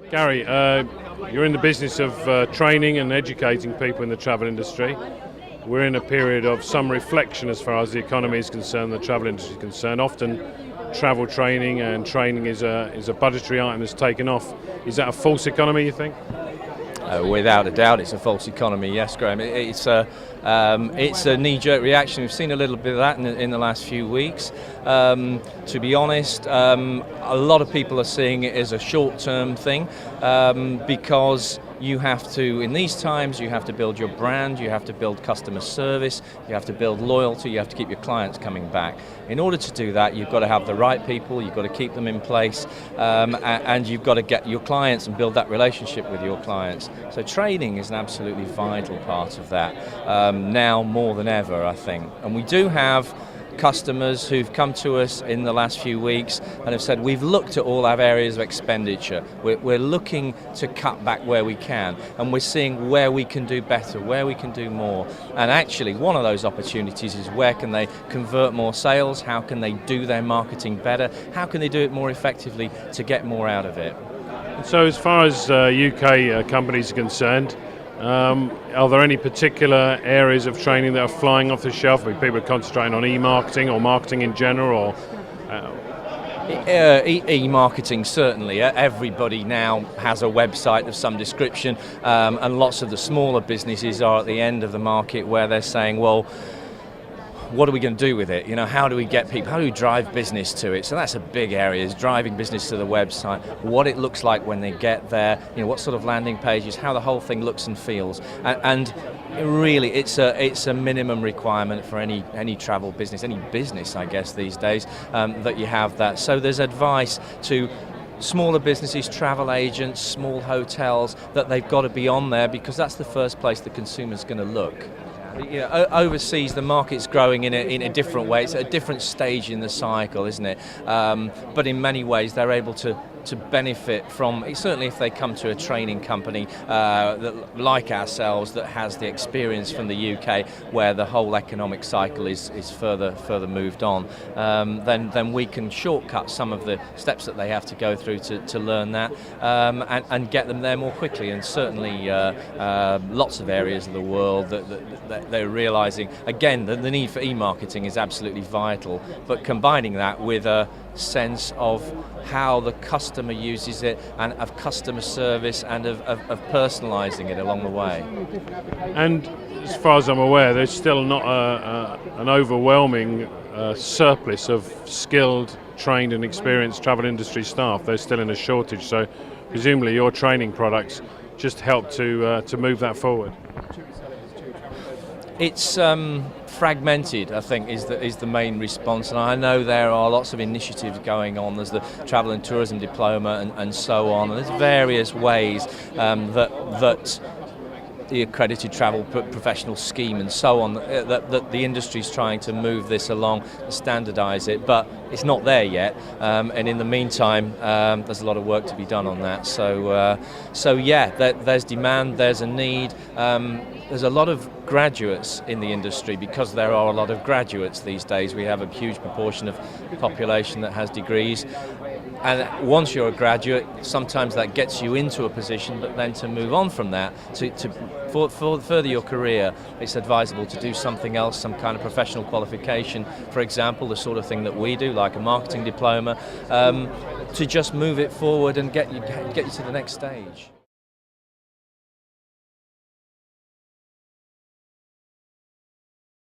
Gary, you're in the business of training and educating people in the travel industry. We're in a period of some reflection as far as the economy is concerned, the travel industry is concerned. Often travel training and training is a budgetary item that's taken off. Is that a false economy, you think? Without a doubt, it's a false economy. Yes, Graham. It's a knee-jerk reaction. We've seen a little bit of that in the last few weeks. To be honest, a lot of people are seeing it as a short-term thing because you have to, in these times, you have to build your brand, you have to build customer service, you have to build loyalty, you have to keep your clients coming back. In order to do that, you've got to have the right people, you've got to keep them in place, and you've got to get your clients and build that relationship with your clients. So training is an absolutely vital part of that, now more than ever, I think. And we do have customers who've come to us in the last few weeks and have said, we've looked at all our areas of expenditure, we're looking to cut back where we can, and we're seeing where we can do better, where we can do more. And actually one of those opportunities is where can they convert more sales, how can they do their marketing better, how can they do it more effectively to get more out of it. So as far as UK companies are concerned, are there any particular areas of training that are flying off the shelf? I mean, people are concentrating on e-marketing or marketing in general, or e-marketing, certainly. Everybody now has a website of some description, and lots of the smaller businesses are at the end of the market where they're saying, well, what are we going to do with it? You know, how do we get people, how do we drive business to it? So that's a big area, is driving business to the website, what it looks like when they get there, you know, what sort of landing pages, how the whole thing looks and feels. And really, it's a minimum requirement for any travel business, any business, I guess, these days, that you have that. So there's advice to smaller businesses, travel agents, small hotels, that they've got to be on there because that's the first place the consumer's going to look. You know, overseas, the market's growing in a different way. It's at a different stage in the cycle, isn't it? But in many ways, they're able to benefit from, certainly if they come to a training company like ourselves that has the experience from the UK where the whole economic cycle is further moved on, then we can shortcut some of the steps that they have to go through to learn that, and get them there more quickly. And certainly lots of areas of the world that they're realising, again, that the need for e-marketing is absolutely vital, but combining that with a sense of how the customer uses it and of customer service and of personalising it along the way. And as far as I'm aware, there's still not an overwhelming surplus of skilled, trained and experienced travel industry staff. They're still in a shortage, so presumably your training products just help to move that forward. It's fragmented, I think, is the main response, and I know there are lots of initiatives going on. There's the Travel and Tourism Diploma and so on, and there's various ways that the accredited travel professional scheme and so on, that the industry's trying to move this along, standardise it, but it's not there yet, and in the meantime there's a lot of work to be done on that. So yeah, there's demand, there's a need. There's a lot of graduates in the industry because there are a lot of graduates these days. We have a huge proportion of the population that has degrees, and once you're a graduate, sometimes that gets you into a position, but then to move on from that, for further your career, it's advisable to do something else, some kind of professional qualification, for example, the sort of thing that we do, like a marketing diploma, to just move it forward and get you to the next stage.